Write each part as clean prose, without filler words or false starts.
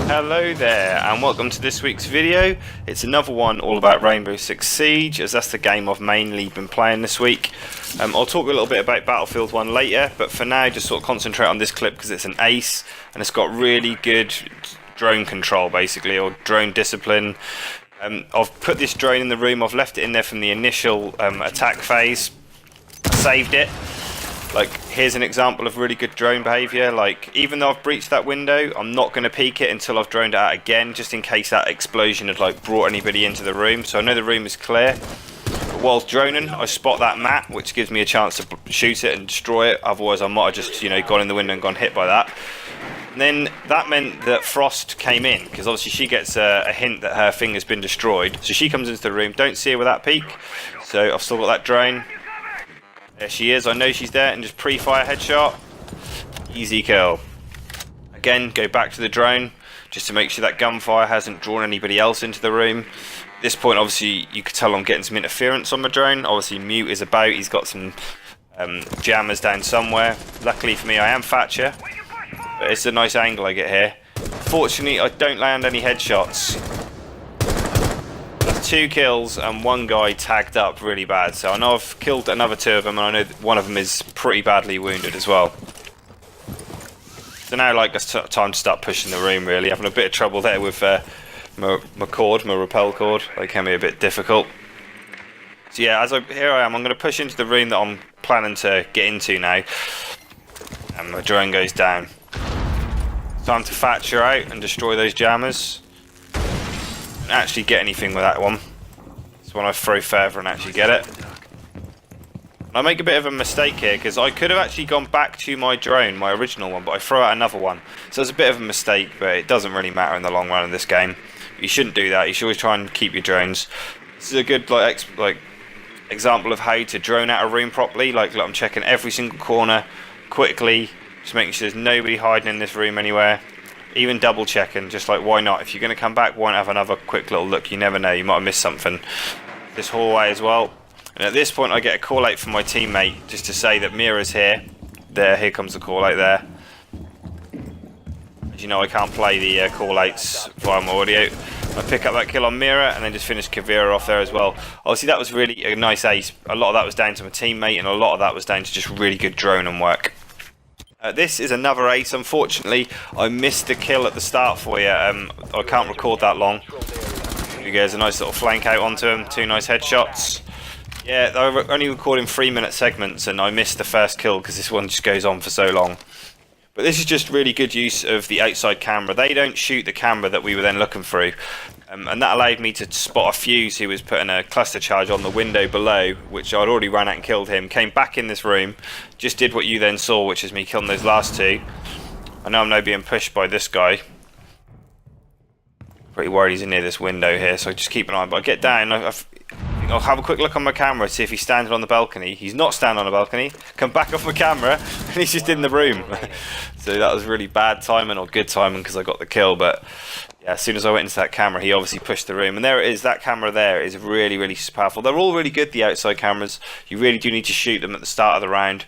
Hello there and welcome to this week's video. It's another one all about Rainbow Six Siege, as that's the game I've mainly been playing this week. I'll talk a little bit about Battlefield 1 later, but for now just sort of concentrate on this clip because it's an ace and it's got really good drone control basically, or drone discipline. I've put this drone in the room, I've left it in there from the initial attack phase. I saved it. Like, here's an example of really good drone behaviour. Like, even though I've breached that window, I'm not going to peek it until I've droned it out again, just in case that explosion had like brought anybody into the room. So I know the room is clear. But whilst droning, I spot that mat, which gives me a chance to shoot it and destroy it. Otherwise, I might have just, gone in the window and gone hit by that. And then that meant that Frost came in, because obviously she gets a hint that her thing has been destroyed. So she comes into the room, don't see her with that peek. So I've still got that drone. There she is, I know she's there, and just pre-fire headshot. Easy kill. Again, go back to the drone, just to make sure that gunfire hasn't drawn anybody else into the room. At this point, obviously, you could tell I'm getting some interference on the drone. Obviously, Mute is about, he's got some jammers down somewhere. Luckily for me, I am Thatcher, but it's a nice angle I get here. Fortunately, I don't land any headshots. 2 kills and 1 guy tagged up really bad, so I know I've killed another 2 of them, and I know that one of them is pretty badly wounded as well. So now, like, it's time to start pushing the room, really. Having a bit of trouble there with my rappel cord. They can be a bit difficult. So yeah, here I am, I'm going to push into the room that I'm planning to get into now, and my drone goes down. Time to Thatcher out and destroy those jammers. Actually get anything with that one. It's when I throw further and actually get it. I make a bit of a mistake here because I could have actually gone back to my drone, my original one, but I throw out another one. So it's a bit of a mistake, but it doesn't really matter in the long run in this game. You shouldn't do that. You should always try and keep your drones. This is a good example of how to drone out a room properly. Like I'm checking every single corner quickly, just making sure there's nobody hiding in this room anywhere. Even double checking, just like, why not? If you're going to come back, why not have another quick little look? You never know, you might have missed something. This hallway as well. And at this point I get a call out from my teammate just to say that Mira's here. Here comes the call out there. As you know, I can't play the call outs via my audio. I pick up that kill on Mira and then just finish Kavira off there as well. Obviously that was really a nice ace. A lot of that was down to my teammate, and a lot of that was down to just really good drone and work. This is another ace. Unfortunately, I missed the kill at the start for you. I can't record that long. You guys a nice little flank out onto him. 2 nice headshots. Yeah, I'm only recording 3-minute segments, and I missed the first kill because this one just goes on for so long. But this is just really good use of the outside camera. They don't shoot the camera that we were then looking through. And that allowed me to spot a Fuse who was putting a cluster charge on the window below, which I'd already run out and killed him. Came back in this room, just did what you then saw, which is me killing those last 2. I know I'm now being pushed by this guy. Pretty worried he's near this window here, so just keep an eye on. But I get down, I'll have a quick look on my camera, see if he's standing on the balcony. He's not standing on the balcony. Come back off my camera, and he's just in the room. So that was really bad timing, or good timing, because I got the kill. But yeah, as soon as I went into that camera, he obviously pushed the room. And there it is, that camera there is really, really powerful. They're all really good, the outside cameras. You really do need to shoot them at the start of the round.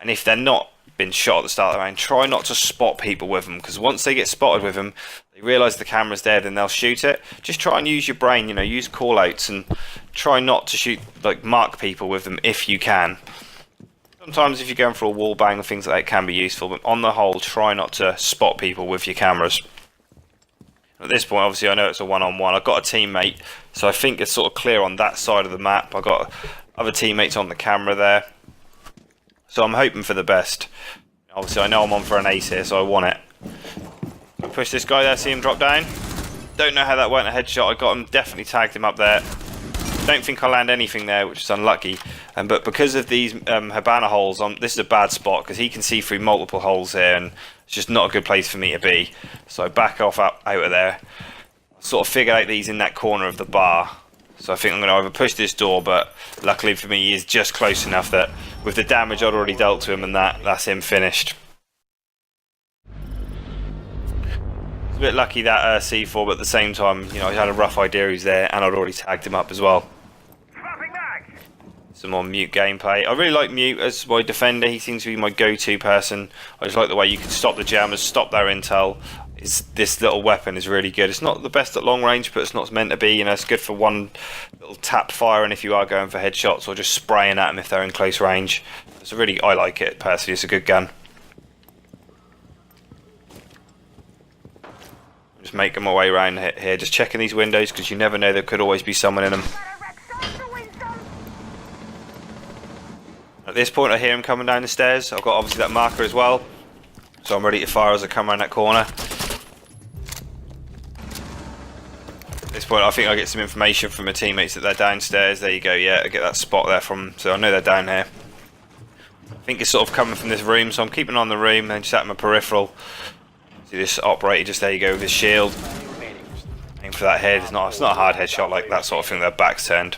And if they're not been shot at the start of the round, try not to spot people with them, because once they get spotted with them, they realise the camera's there, then they'll shoot it. Just try and use your brain, use call outs, and try not to shoot, mark people with them if you can. Sometimes if you're going for a wall bang and things like that, it can be useful, but on the whole, try not to spot people with your cameras. At this point, obviously, I know it's a one-on-one. I've got a teammate, so I think it's sort of clear on that side of the map. I've got other teammates on the camera there, so I'm hoping for the best. Obviously, I know I'm on for an ace here, so I want it. I push this guy there, see him drop down. Don't know how that went, a headshot. I got him, definitely tagged him up there. Don't think I land anything there, which is unlucky. But because of these Habana holes, this is a bad spot because he can see through multiple holes here, and it's just not a good place for me to be. So I back off out of there. I sort of figured out these in that corner of the bar. So I think I'm going to either push this door, but luckily for me, he is just close enough that with the damage I'd already dealt to him, and that's him finished. It's a bit lucky that C4, but at the same time, I had a rough idea he's there, and I'd already tagged him up as well. Some more Mute gameplay. I really like Mute as my defender. He seems to be my go-to person. I just like the way you can stop the jammers, stop their intel. is this little weapon is really good. It's not the best at long range, but it's not meant to be. You know, it's good for one little tap fire, and if you are going for headshots or just spraying at them if they're in close range. It's really, I like it personally. It's a good gun. Just making my way around here, just checking these windows because you never know, there could always be someone in them. At this point I hear him coming down the stairs. I've got obviously that marker as well, so I'm ready to fire as I come around that corner. At this point I think I get some information from my teammates that they're downstairs. There you go, yeah, I get that spot there from, so I know they're down here. I think it's sort of coming from this room, so I'm keeping on the room and just at my peripheral. See this operator just there you go with his shield. Aim for that head. It's not a hard headshot like that sort of thing, their back's turned.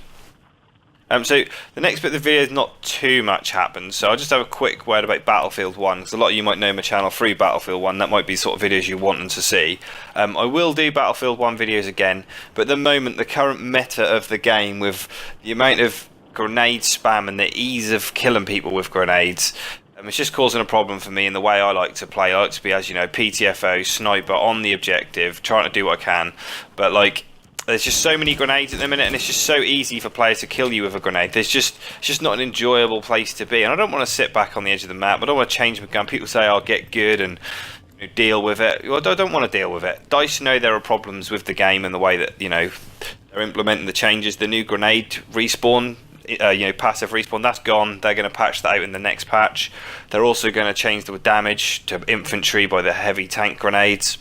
So the next bit of the video is not too much happens, so I'll just have a quick word about Battlefield 1, because a lot of you might know my channel through Battlefield 1, that might be sort of videos you want to see. I will do Battlefield 1 videos again, but at the moment the current meta of the game, with the amount of grenade spam and the ease of killing people with grenades, it's just causing a problem for me in the way I like to play. I like to be, as you know, PTFO, sniper on the objective, trying to do what I can, but like, there's just so many grenades at the minute, and it's just so easy for players to kill you with a grenade. It's just not an enjoyable place to be, and I don't want to sit back on the edge of the map. I don't want to change my gun. People say I'll get good and deal with it. Well, I don't want to deal with it. DICE know there are problems with the game and the way that, you know, they're implementing the changes. The new grenade respawn, passive respawn, that's gone. They're going to patch that out in the next patch. They're also going to change the damage to infantry by the heavy tank grenades.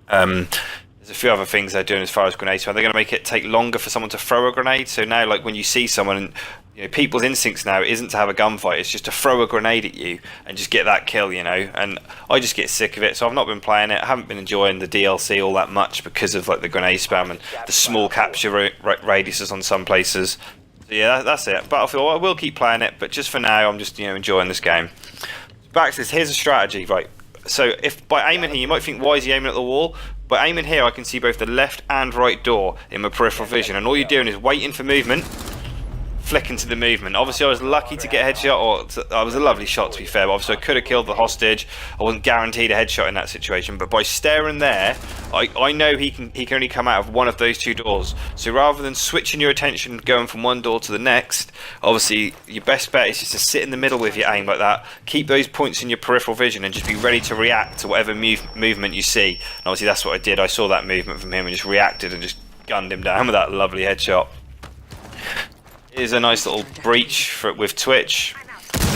There's a few other things they're doing as far as grenades. So they're going to make it take longer for someone to throw a grenade. So now, like when you see someone, you know, people's instincts now isn't to have a gunfight. It's just to throw a grenade at you and just get that kill, you know. And I just get sick of it. So I've not been playing it. I haven't been enjoying the DLC all that much because of like the grenade spam and the small capture radiuses on some places. So yeah, that's it. Battlefield, I will keep playing it, but just for now, I'm just, you know, enjoying this game. Back to this. Here's a strategy, right? So if by aiming here, you might think, why is he aiming at the wall? By aiming here, I can see both the left and right door in my peripheral vision, and all you're doing is waiting for movement, flicking to the movement. Obviously, I was lucky to get a headshot, or that was a lovely shot to be fair, but obviously I could have killed the hostage. I wasn't guaranteed a headshot in that situation, but by staring there, I know he can only come out of one of those two doors. So rather than switching your attention going from one door to the next, obviously your best bet is just to sit in the middle with your aim like that, keep those points in your peripheral vision and just be ready to react to whatever movement you see. And obviously that's what I did. I saw that movement from him and just reacted and just gunned him down with that lovely headshot. Here's a nice little breach with Twitch.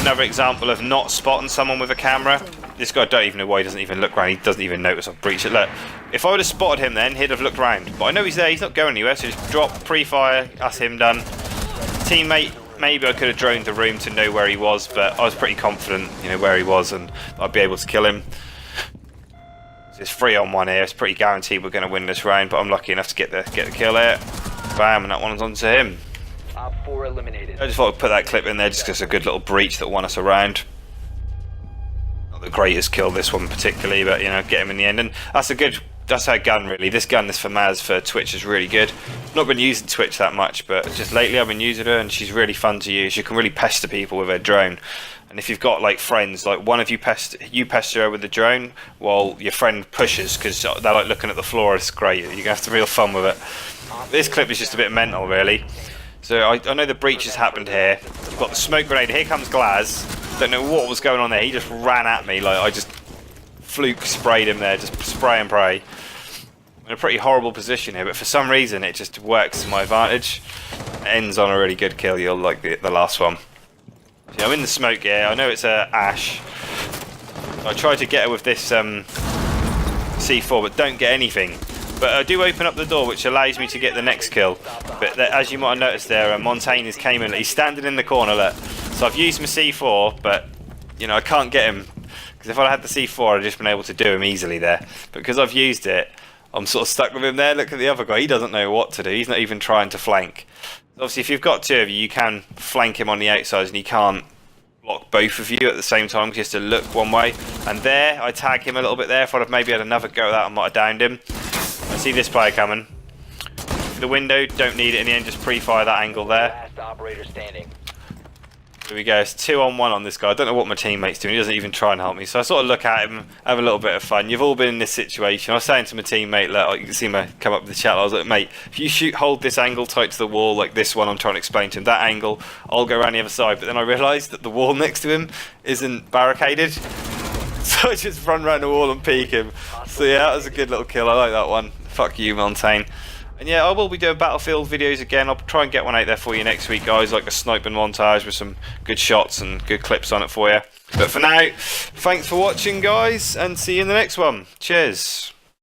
Another example of not spotting someone with a camera. This guy, don't even know why he doesn't even look around. He doesn't even notice I've breached it. Look, if I would have spotted him then, he'd have looked round. But I know he's there, he's not going anywhere, so just drop, pre-fire, that's him done. Teammate, maybe I could have droned the room to know where he was, but I was pretty confident, you know, where he was and I'd be able to kill him. So it's 3-on-1 here, it's pretty guaranteed we're going to win this round, but I'm lucky enough to get the kill here. Bam, and that one's onto him. Op 4 eliminated. I just thought I'd put that clip in there just because it's a good little breach that won us a round. Not the greatest kill this one particularly, but you know, get him in the end. And that's our gun really. This gun, this FAMAS for Twitch is really good. Not been using Twitch that much, but just lately I've been using her and she's really fun to use. You can really pester people with her drone. And if you've got like friends, like one of you pester her with the drone while your friend pushes because they're like looking at the floor, it's great. You're going to have real fun with it. This clip is just a bit mental really. So I know the breach has happened here. I've got the smoke grenade. Here comes Glaz. Don't know what was going on there. He just ran at me. Like I just fluke sprayed him there. Just spray and pray. I'm in a pretty horrible position here, but for some reason it just works to my advantage. It ends on a really good kill. You'll like the last one. See, I'm in the smoke here. I know it's Ash. I tried to get her with this C4, but don't get anything. But I do open up the door, which allows me to get the next kill. But as you might have noticed there, Montaigne came in. He's standing in the corner, look. So I've used my C4, but you know I can't get him because if I had the C4, I'd just been able to do him easily there. But because I've used it, I'm sort of stuck with him there. Look at the other guy; he doesn't know what to do. He's not even trying to flank. Obviously, if you've got two of you, you can flank him on the outside, and he can't block both of you at the same time. He has to look one way. And there, I tag him a little bit there. If I'd have maybe had another go at that, I might have downed him. I see this player coming. The window, don't need it in the end, just pre-fire that angle there. Last operator standing. Here we go, it's 2-on-1 on this guy. I don't know what my teammate's doing, he doesn't even try and help me. So I sort of look at him, have a little bit of fun. You've all been in this situation. I was saying to my teammate, look, you can see me come up with the chat, I was like, mate, if you hold this angle tight to the wall, like this one I'm trying to explain to him, that angle, I'll go around the other side. But then I realised that the wall next to him isn't barricaded. So I just run around the wall and peek him. So yeah, that was a good little kill, I like that one. Fuck you, Montaigne. And yeah, I will be doing Battlefield videos again. I'll try and get one out there for you next week, guys, like a sniping montage with some good shots and good clips on it for you. But for now, thanks for watching, guys, and see you in the next one. Cheers.